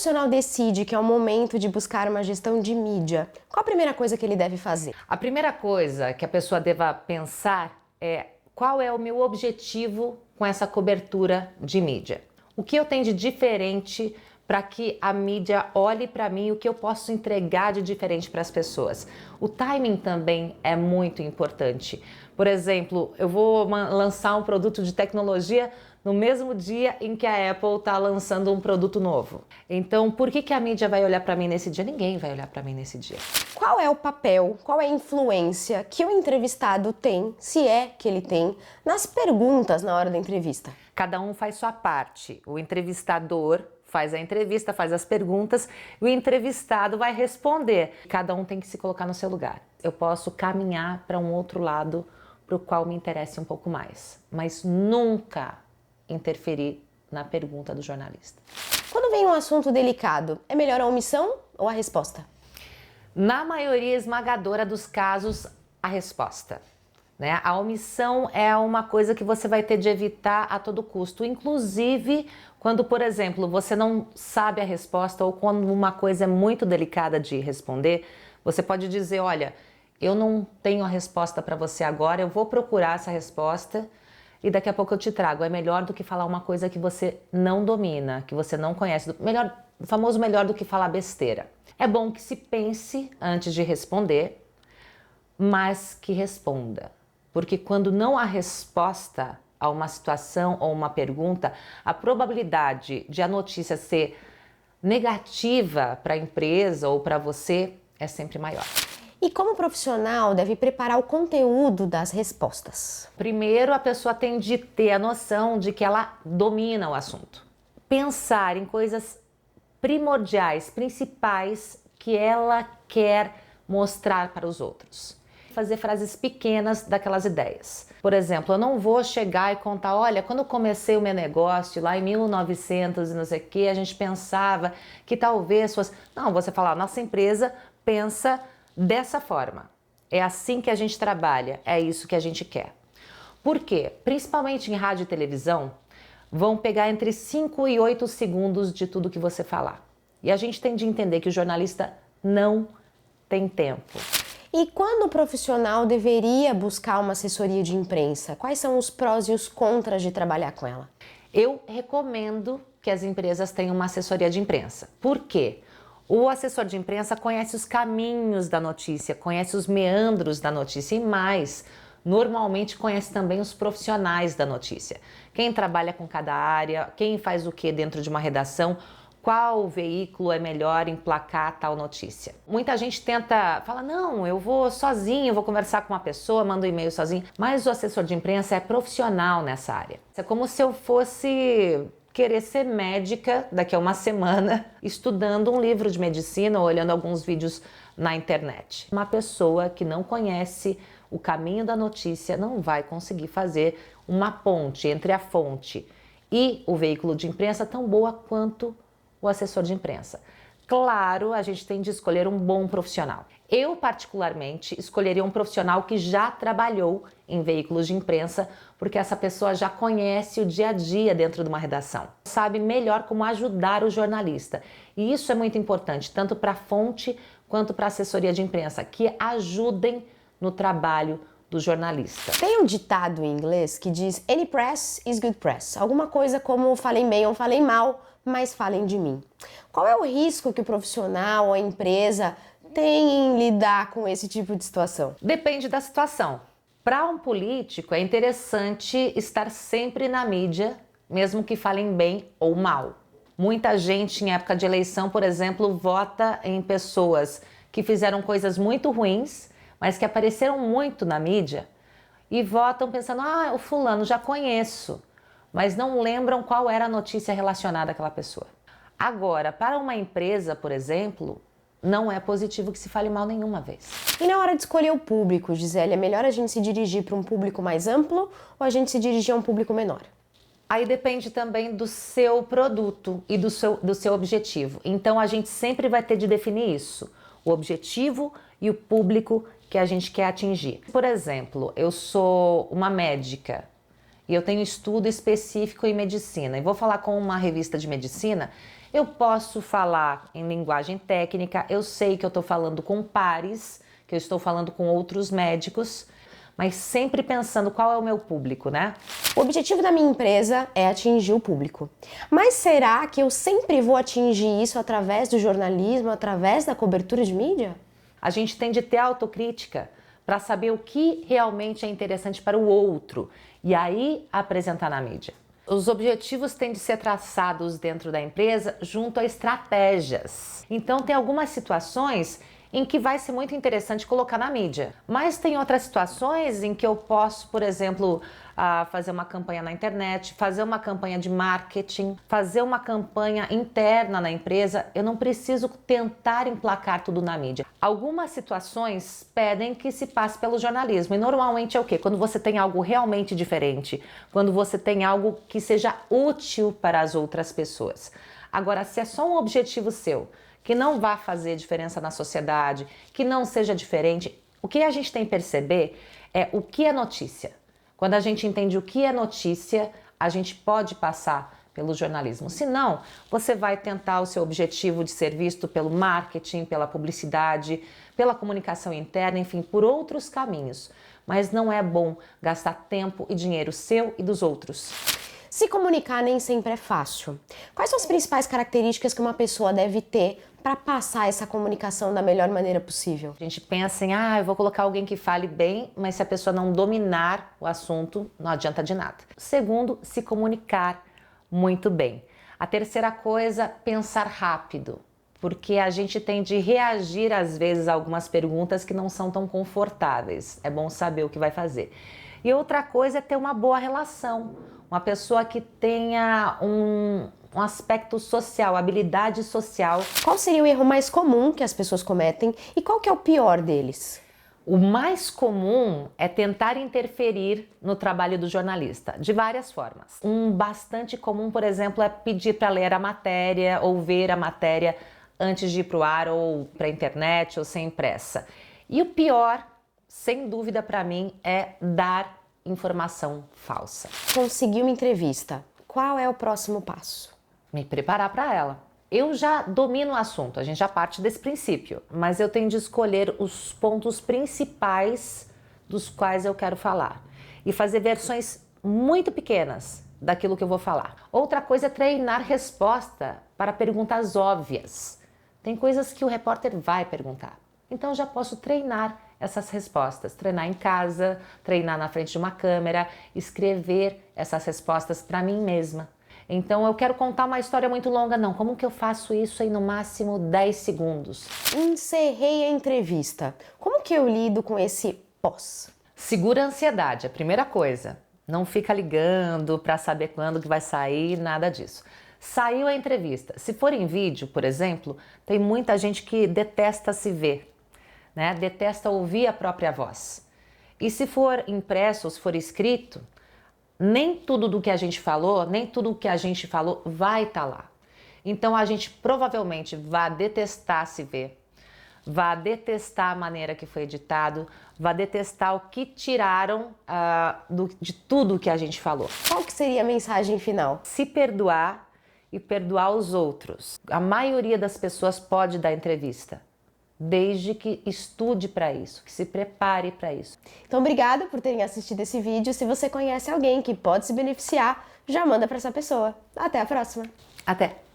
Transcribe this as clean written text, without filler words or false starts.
profissional decide que é o momento de buscar uma gestão de mídia, qual a primeira coisa que ele deve fazer? A primeira coisa que a pessoa deva pensar é qual é o meu objetivo com essa cobertura de mídia. O que eu tenho de diferente para que a mídia olhe para mim e o que eu posso entregar de diferente para as pessoas. O timing também é muito importante. Por exemplo, eu vou lançar um produto de tecnologia no mesmo dia em que a Apple está lançando um produto novo. Então, por que a mídia vai olhar para mim nesse dia? Ninguém vai olhar para mim nesse dia. Qual é o papel, qual é a influência que o entrevistado tem, se é que ele tem, nas perguntas na hora da entrevista? Cada um faz sua parte. O entrevistador faz a entrevista, faz as perguntas, e o entrevistado vai responder. Cada um tem que se colocar no seu lugar. Eu posso caminhar para um outro lado para o qual me interesse um pouco mais, mas nunca interferir na pergunta do jornalista. Quando vem um assunto delicado, é melhor a omissão ou a resposta? Na maioria esmagadora dos casos, a resposta. A omissão é uma coisa que você vai ter de evitar a todo custo, inclusive quando, por exemplo, você não sabe a resposta ou quando uma coisa é muito delicada de responder, você pode dizer, olha, eu não tenho a resposta para você agora, eu vou procurar essa resposta e daqui a pouco eu te trago. É melhor do que falar uma coisa que você não domina, que você não conhece. O famoso melhor do que falar besteira. É bom que se pense antes de responder, mas que responda. Porque quando não há resposta a uma situação ou uma pergunta, a probabilidade de a notícia ser negativa para a empresa ou para você é sempre maior. E como profissional deve preparar o conteúdo das respostas? Primeiro, a pessoa tem de ter a noção de que ela domina o assunto. Pensar em coisas primordiais, principais que ela quer mostrar para os outros. Fazer frases pequenas daquelas ideias. Por exemplo, eu não vou chegar e contar, olha, quando eu comecei o meu negócio lá em 1900 e não sei o que, a gente pensava que talvez fosse... Não, você fala, nossa empresa pensa dessa forma. É assim que a gente trabalha, é isso que a gente quer. Por quê? Principalmente em rádio e televisão, vão pegar entre 5 e 8 segundos de tudo que você falar. E a gente tem de entender que o jornalista não tem tempo. E quando o profissional deveria buscar uma assessoria de imprensa? Quais são os prós e os contras de trabalhar com ela? Eu recomendo que as empresas tenham uma assessoria de imprensa. Por quê? O assessor de imprensa conhece os caminhos da notícia, conhece os meandros da notícia e mais, normalmente conhece também os profissionais da notícia. Quem trabalha com cada área, quem faz o que dentro de uma redação, qual veículo é melhor emplacar tal notícia. Muita gente fala, não, eu vou sozinho, vou conversar com uma pessoa, mando um e-mail sozinho, mas o assessor de imprensa é profissional nessa área. É como se eu fosse querer ser médica daqui a uma semana, estudando um livro de medicina ou olhando alguns vídeos na internet. Uma pessoa que não conhece o caminho da notícia não vai conseguir fazer uma ponte entre a fonte e o veículo de imprensa tão boa quanto o assessor de imprensa. Claro, a gente tem de escolher um bom profissional. Eu, particularmente, escolheria um profissional que já trabalhou em veículos de imprensa, porque essa pessoa já conhece o dia a dia dentro de uma redação. Sabe melhor como ajudar o jornalista. E isso é muito importante, tanto para a fonte quanto para a assessoria de imprensa, que ajudem no trabalho do jornalista. Tem um ditado em inglês que diz "Any press is good press". Alguma coisa como falem bem ou falem mal, mas falem de mim. Qual é o risco que o profissional ou a empresa tem em lidar com esse tipo de situação? Depende da situação. Para um político é interessante estar sempre na mídia, mesmo que falem bem ou mal. Muita gente em época de eleição, por exemplo, vota em pessoas que fizeram coisas muito ruins, mas que apareceram muito na mídia e votam pensando, o fulano já conheço, mas não lembram qual era a notícia relacionada àquela pessoa. Agora, para uma empresa, por exemplo, não é positivo que se fale mal nenhuma vez. E na hora de escolher o público, Gisele, é melhor a gente se dirigir para um público mais amplo ou a gente se dirigir a um público menor? Aí depende também do seu produto e do seu objetivo. Então a gente sempre vai ter de definir isso, o objetivo e o público que a gente quer atingir. Por exemplo, eu sou uma médica e eu tenho estudo específico em medicina e vou falar com uma revista de medicina, eu posso falar em linguagem técnica, eu sei que eu estou falando com pares, que eu estou falando com outros médicos, mas sempre pensando qual é o meu público, né? O objetivo da minha empresa é atingir o público. Mas será que eu sempre vou atingir isso através do jornalismo, através da cobertura de mídia? A gente tem de ter autocrítica para saber o que realmente é interessante para o outro e aí apresentar na mídia. Os objetivos têm de ser traçados dentro da empresa junto a estratégias. Então tem algumas situações em que vai ser muito interessante colocar na mídia. Mas tem outras situações em que eu posso, por exemplo, fazer uma campanha na internet, fazer uma campanha de marketing, fazer uma campanha interna na empresa. Eu não preciso tentar emplacar tudo na mídia. Algumas situações pedem que se passe pelo jornalismo. E normalmente é o quê? Quando você tem algo realmente diferente, quando você tem algo que seja útil para as outras pessoas. Agora, se é só um objetivo seu, que não vá fazer diferença na sociedade, que não seja diferente, o que a gente tem que perceber é o que é notícia. Quando a gente entende o que é notícia, a gente pode passar pelo jornalismo. Se não, você vai tentar o seu objetivo de ser visto pelo marketing, pela publicidade, pela comunicação interna, enfim, por outros caminhos. Mas não é bom gastar tempo e dinheiro seu e dos outros. Se comunicar nem sempre é fácil. Quais são as principais características que uma pessoa deve ter para passar essa comunicação da melhor maneira possível? A gente pensa em, eu vou colocar alguém que fale bem, mas se a pessoa não dominar o assunto, não adianta de nada. Segundo, se comunicar muito bem. A terceira coisa, pensar rápido, porque a gente tem de reagir às vezes a algumas perguntas que não são tão confortáveis. É bom saber o que vai fazer. E outra coisa é ter uma boa relação. Uma pessoa que tenha um aspecto social, habilidade social. Qual seria o erro mais comum que as pessoas cometem e qual que é o pior deles? O mais comum é tentar interferir no trabalho do jornalista, de várias formas. Um bastante comum, por exemplo, é pedir para ler a matéria ou ver a matéria antes de ir para o ar ou para a internet ou ser impressa. E o pior, sem dúvida para mim, é dar informação falsa. Consegui uma entrevista. Qual é o próximo passo? Me preparar para ela. Eu já domino o assunto, a gente já parte desse princípio, mas eu tenho de escolher os pontos principais dos quais eu quero falar e fazer versões muito pequenas daquilo que eu vou falar. Outra coisa é treinar resposta para perguntas óbvias. Tem coisas que o repórter vai perguntar, então eu já posso treinar essas respostas, treinar em casa, treinar na frente de uma câmera, escrever essas respostas para mim mesma. Então eu quero contar uma história muito longa, não, como que eu faço isso em no máximo 10 segundos? Encerrei a entrevista. Como que eu lido com esse pós? Segura a ansiedade, a primeira coisa. Não fica ligando para saber quando que vai sair, nada disso. Saiu a entrevista. Se for em vídeo, por exemplo, tem muita gente que detesta se ver, né? Detesta ouvir a própria voz. E se for impresso ou se for escrito, nem tudo do que a gente falou, nem tudo o que a gente falou vai estar lá. Então a gente provavelmente vai detestar se ver, vai detestar a maneira que foi editado, vai detestar o que tiraram de tudo que a gente falou. Qual que seria a mensagem final? Se perdoar e perdoar os outros. A maioria das pessoas pode dar entrevista, desde que estude para isso, que se prepare para isso. Então, obrigada por terem assistido esse vídeo. Se você conhece alguém que pode se beneficiar, já manda para essa pessoa. Até a próxima! Até!